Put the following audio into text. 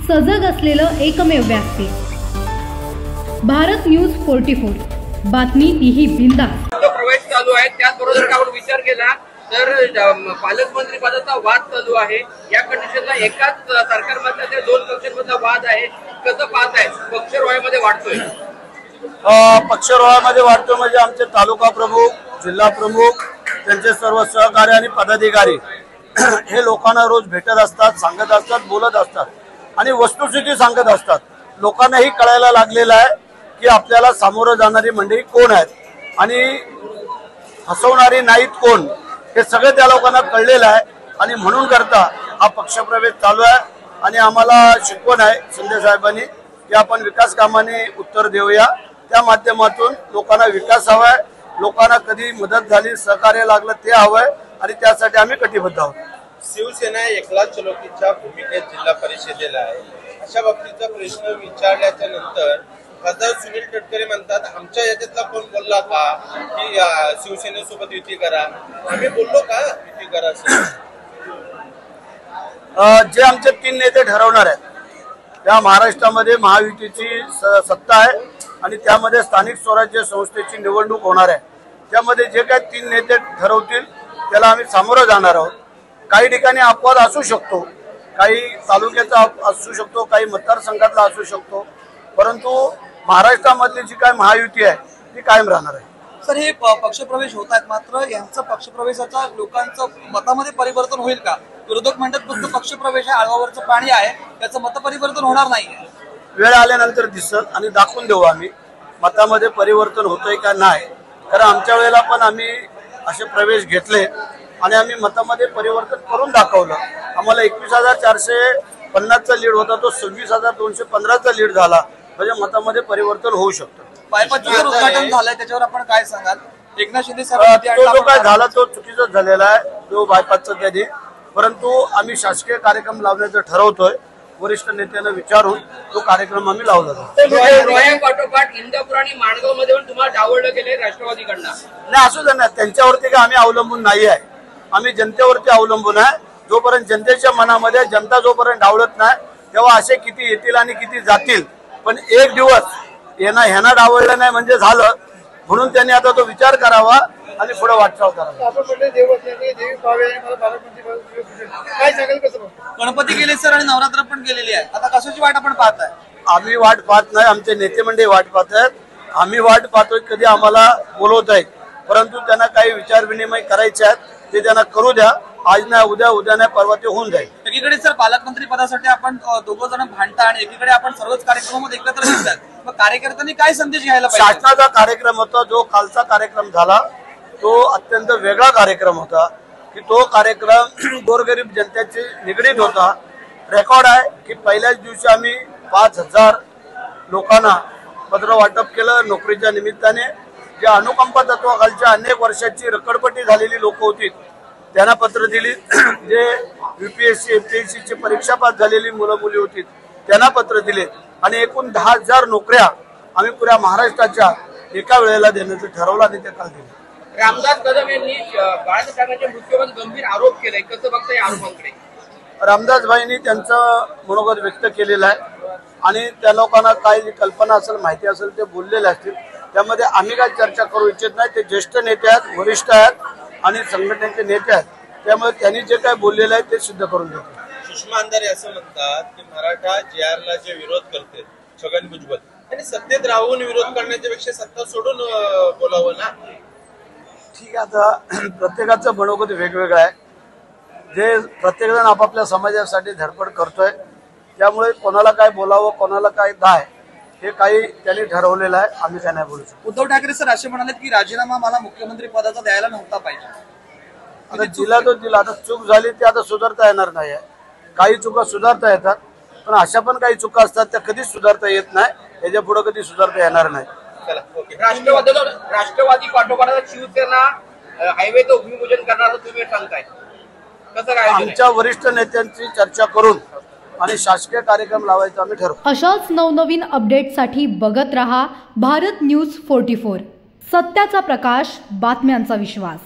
सजग असलेलं एकमेव व्यासपीठ भारत न्यूज 44। बातमी तीही बिनधास्त। प्रवेश चालू आहे, त्याचबरोबर आपण विचार केला तर पालकमंत्री पदाचा वाद चालू आहे। या कंडिशनला एकाच सरकारमधल्या त्या दोन पक्षांमधला वाद आहे, कसं पाहत आहे? पक्षरोहामध्ये वाढतोय, पक्षरोहामध्ये वाढतोय म्हणजे आमचे तालुका प्रमुख, जिल्हा प्रमुख, त्यांचे सर्व सहकारी आणि पदाधिकारी हे लोकांना रोज भेटत असतात, सांगत असतात, बोलत असतात आणि वस्तुस्थिती सांगत असतात। लोकांनाही कळायला लागलेलं आहे की आपल्याला सामोरं जाणारी मंडळी कोण आहेत आणि हसवणारी नाहीत कोण, हे सगळे त्या लोकांना कळलेलं आहे आणि म्हणून करता हा पक्षप्रवेश चालू आहे। आणि आम्हाला शिकवण आहे शिंदे साहेबांनी की आपण विकास कामाने उत्तर देऊया, त्या माध्यमातून लोकांना विकास हवाय, लोकांना कधी मदत झाली, सहकार्य लागलं ते हवंय आणि त्यासाठी आम्ही कटिबद्ध आहोत। शिवसेना एकला चलोकीच्या भूमिकेत जिल्हा परिषदेला आहे, अशा बाबतीचा प्रश्न विचारल्याच्या नंतर खासदार सुनील तटकरे म्हणतात आमच्या याच्यातला कोण बोलला का की शिवसेनेसोबत युती करा? आम्ही बोललो का युती करा? जे आमचे 3 नेते ठरवणार आहेत त्या महाराष्ट्रामध्ये महायुतीची सत्ता आहे आणि त्यामध्ये स्थानिक स्वराज्य संस्थेची निवडणूक होणार आहे। त्यामध्ये जे काही 3 नेते ठरवतील त्याला आम्ही सामोरं जाणार आहोत। काही ठिकाणी अपवाद असू शकतो, काही तालुक्याचा असू शकतो, काही मतदारसंघातला असू शकतो, परंतु महाराष्ट्रामधली जी काय महायुती आहे ती कायम राहणार आहे। सर, हे पक्षप्रवेश होत आहेत, मात्र यांचं पक्षप्रवेशाचा लोकांचं मतामध्ये परिवर्तन होईल का? विरोधक म्हणतात फक्त पक्षप्रवेश आहे, आळवावरचं पाणी आहे, त्याचं मतपरिवर्तन होणार नाही। वेळ आल्यानंतर दिसत आणि दाखवून देऊ आम्ही मतामध्ये परिवर्तन होतंय का नाही। कारण आमच्या वेळेला पण आम्ही असे प्रवेश घेतले आणि आम्ही मतामध्ये परिवर्तन करून दाखवलं। आम्हाला 21,450चा लीड होता, तो 26,215चा लीड झाला, म्हणजे मतामध्ये परिवर्तन होऊ शकतं। बायपासचं उद्घाटन झालंय, त्याच्यावर आपण काय सांगाल? एकनाथ शिंदे तो जो काय झाला तो चुकीचाच झालेला आहे, जो बायपासचा त्याने, परंतु आम्ही शासकीय कार्यक्रम लावण्याचं ठरवतोय। वरिष्ठ नेत्यांना विचारून तो कार्यक्रम आम्ही लावला जातो। पाठोपाठ इंदापूर आणि माणगाव मध्ये पण तुम्हाला डावललं गेले राष्ट्रवादीकडनं? नाही, असू दे ना, त्यांच्यावरती काय आम्ही अवलंबून नाही आहे, आम्ही जनतेवरती अवलंबून आहे। जोपर्यंत जनतेच्या मनामध्ये जनता जोपर्यंत डावलत नाही तेव्हा असे किती येतील आणि किती जातील, पण एक दिवस ह्यांना डावललं नाही म्हणजे झालं, म्हणून त्यांनी आता तो विचार करावा आणि पुढे वाटचाल करावा। गणपती गेले सर आणि नवरात्र पण गेलेली आहे, आता कशाची वाट आपण पाहताय? आम्ही वाट पाहत नाही, आमचे नेते मंडळी वाट पाहत आहेत, आम्ही वाट पाहतोय कधी आम्हाला बोलवत आहेत, परंतु त्यांना काही विचार विनिमय करायचे आहेत ते त्यांना करू द्या। आज नाही उद्या, उद्या नाही परवा ते होऊन जाईल। एकीकडे सर पालकमंत्री पदासाठी आपण दोघं जण भांडता आणि एकीकडे आपण सर्वच कार्यक्रमामध्ये एकत्र दिसतात, मग कार्यकर्त्यांनी काय संदेश घ्यायला पाहिजे? शासनाचा कार्यक्रम होता, जो कालचा कार्यक्रम झाला तो अत्यंत वेगळा कार्यक्रम होता की तो कार्यक्रम गोरगरीब जनतेशी निगडीत होता। रेकॉर्ड आहे की पहिल्याच दिवशी आम्ही 5,000 लोकांना पत्र वाटप केलं नोकरीच्या निमित्ताने। ज्या अनुकंपा तत्वाखालच्या अनेक वर्षाची रखडपट्टी झालेली लोक होती त्यांना पत्र दिली, जे UPSC MPSC ची परीक्षा पास झालेली मुलं मुली होती त्यांना पत्र दिले आणि एकूण 10,000 नोकऱ्या आम्ही पुऱ्या महाराष्ट्राच्या एका वेळेला देण्याचं ठरवलं आणि ते काल दिले। रामदास कदम यांनी बाळासाहेब ठाकरेंच्या मृत्यूवर गंभीर आरोप केलाय, कसं बघताय या आरोपांकडे? रामदास भाईंनी त्यांचं मनोगत व्यक्त केलेलं आहे आणि त्या लोकांना काही कल्पना असेल, माहिती असेल ते बोललेले असतील, त्यामध्ये आम्ही काही चर्चा करू इच्छित नाही। ते ज्येष्ठ नेते आहेत, वरिष्ठ आहेत आणि संघटनेचे नेते आहेत, त्यामुळे त्यांनी जे काय बोललेलं आहे ते सिद्ध करून देतो। सुषमा अंधारे असं म्हणतात की मराठा JRला जे विरोध करते छगन भुजबळ आणि सत्तेत राहून विरोध करण्याच्या पेक्षा सत्ता सोडून बोलावं ना। ठीक आहे, आता प्रत्येकाचं मनोगत वेगवेगळं आहे, जे प्रत्येकजण आपापल्या समाजासाठी धडपड करतोय, त्यामुळे कोणाला काय बोलावं कोणाला काय नाही हे काही त्यांनी ठरवलेलं आहे, आम्ही काय नाही बोलू शकतो। उद्धव ठाकरे सर असे म्हणाले की राजीनामा मला मुख्यमंत्री पदाचा द्यायला नव्हता पाहिजे। आता दिला तो दिला, आता चूक झाली ती आता सुधारता येणार नाही आहे। काही चुका सुधारता येतात, पण अशा पण काही चुका असतात त्या कधीच सुधारता येत नाही, याच्या पुढे कधी सुधारता येणार नाही। राष्ट्रवादी पाठोपाठ शिवसेना हायवेचं भूमिपूजन करणार तुम्ही सांगताय, कसं काय? आमच्या वरिष्ठ नेत्यांची चर्चा करून आणि शासकीय कार्यक्रम लावायचा आम्ही ठरवू। अशाच नवनवीन अपडेटसाठी बघत रहा भारत न्यूज 44, सत्याचा प्रकाश, बातम्यांचा विश्वास।